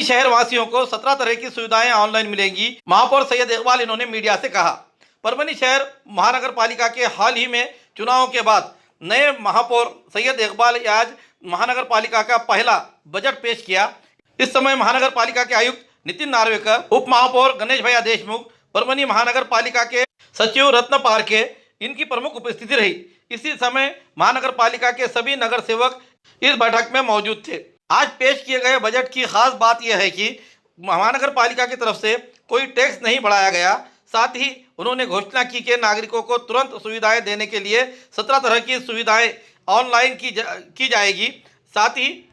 शहर वासियों को 17 तरह की सुविधाएं ऑनलाइन मिलेंगी। महापौर सैयद इकबाल इन्होंने मीडिया से कहा। परभनी शहर महानगर पालिका के हाल ही में चुनाव के बाद नए महापौर सैयद इकबाल आज महानगर पालिका का पहला बजट पेश किया। इस समय महानगर पालिका के आयुक्त नितिन नार्वेकर, उप महापौर गणेश भैया देशमुख, परभनी महानगर पालिका के सचिव रत्न पारखे इनकी प्रमुख उपस्थिति रही। इसी समय महानगर पालिका के सभी नगर सेवक इस बैठक में मौजूद थे। आज पेश किए गए बजट की खास बात यह है कि महानगर पालिका की तरफ से कोई टैक्स नहीं बढ़ाया गया। साथ ही उन्होंने घोषणा की नागरिकों को तुरंत सुविधाएं देने के लिए 17 तरह की सुविधाएं ऑनलाइन की जाएगी। साथ ही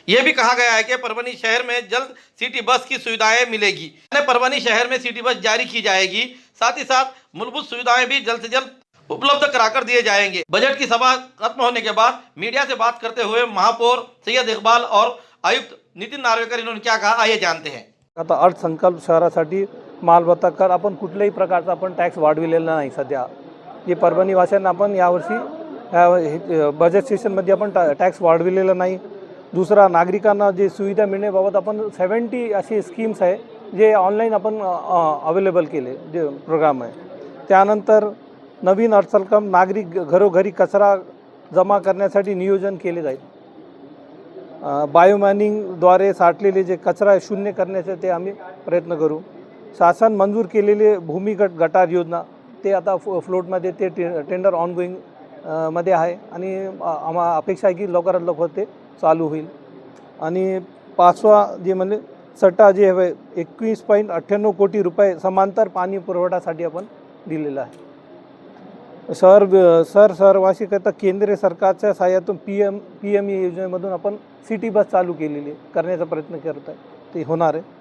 यह भी कहा गया है कि परभनी शहर में जल्द सिटी बस की सुविधाएं मिलेगी। परभनी शहर में सिटी बस जारी की जाएगी। साथ ही साथ मूलभूत सुविधाएं भी जल्द से जल्द उपलब्ध कराकर दिए जाएंगे। बजट की सभा खत्म होने के बाद मीडिया से बात करते हुए महापौर सैयद इकबाल और आयुक्त नितिन नार्वेकर इन्होंने क्या कहा, आइए जानते हैं। आता अर्थसंकल्प शहरासाठी मालमत्ता कर आपण कुठल्याही प्रकारचा आपण टॅक्स वाढविलेला नाही सध्या। हे परभणी वासियांना आपण यावर्षी बजेट सेशनमध्ये आपण टॅक्स वाढविलेला नाही। दुसरा, नागरिकांना जे सुविधा मिळण्याबाबत आपण 70 अशी स्कीम्स आहे जे ऑनलाईन आपण अवेलेबल केले, जे प्रोग्राम आहे। त्यानंतर नवीन अर्थसंकल्प नागरिक घरोघरी कचरा जमा करण्यासाठी नियोजन केले जाईल। बायोमायनिंगद्वारे साठलेले जे कचरा शून्य करण्याचे ते आम्ही प्रयत्न करू। शासन मंजूर केलेले भूमिगत गटार योजना ते आता फ्लोटमध्ये ते टेंडर ऑनगोईंग मध्ये आहे आणि आम्हाला अपेक्षा आहे की लवकरात लवकर ते चालू होईल। आणि पाचवा जे म्हणजे सट्टा जे आहे 21.98 कोटी रुपये समांतर पाणी पुरवठ्यासाठी आपण दिलेला आहे। शहरवासीकरता केंद्र सरकारच्या सहाय्यातून पीएम योजनेमधून आपण सिटी बस चालू केलेली करण्याचा प्रयत्न करत आहे, ते होणार आहे।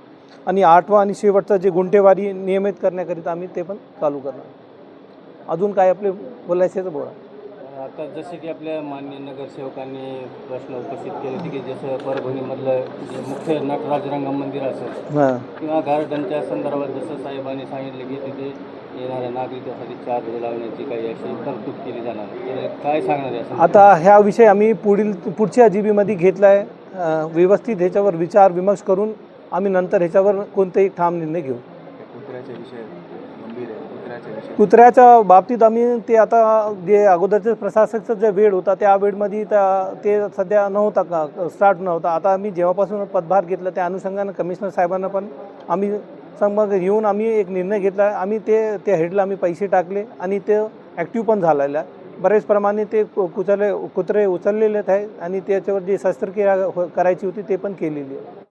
आणि 8वां आणि शेवटचा जे गुंठेवारी नियमित करण्याकरिता आम्ही ते पण चालू करणार। अजून काय आपले बोलायचे तर बोला। आता जसे की आपल्या माननीय नगरसेवकांनी प्रश्न उपस्थित केले की जसं परभणीमधलं जे मुख्य नटराज रंग मंदिर असेल किंवा गार्डनच्या संदर्भात जसं साहेबांनी सांगितले की तिथे येणाऱ्या नागरिकांसाठी चार्ज लावण्याची काही अशी तरतूद केली जाणार, तर काय सांगणार आहे? आता ह्या विषय आम्ही पुढच्या जीबीमध्ये घेतला आहे। व्यवस्थित ह्याच्यावर विचार विमर्श करून आम्ही नंतर ह्याच्यावर कोणतेही ठाम निर्णय घेऊ। कुत्र्याच्या बाबतीत आम्ही ते आता जे अगोदरचे प्रशासकचा जे वेळ होता त्या वेळमध्ये ते सध्या नव्हता का स्टार्ट नव्हता। आता आम्ही जेव्हापासून पदभार घेतला त्या अनुषंगाने कमिशनर साहेबांना पण आम्ही संपर्क येऊन आम्ही एक निर्णय घेतला आहे। आम्ही त्या हेडला आम्ही पैसे टाकले आणि ते ॲक्टिव्ह पण झालेलं आहे। बरेच प्रमाणे ते कुत्रे उचललेले आहेत आणि त्याच्यावर जी शस्त्रक्रिया करायची होती ते पण केलेली आहे।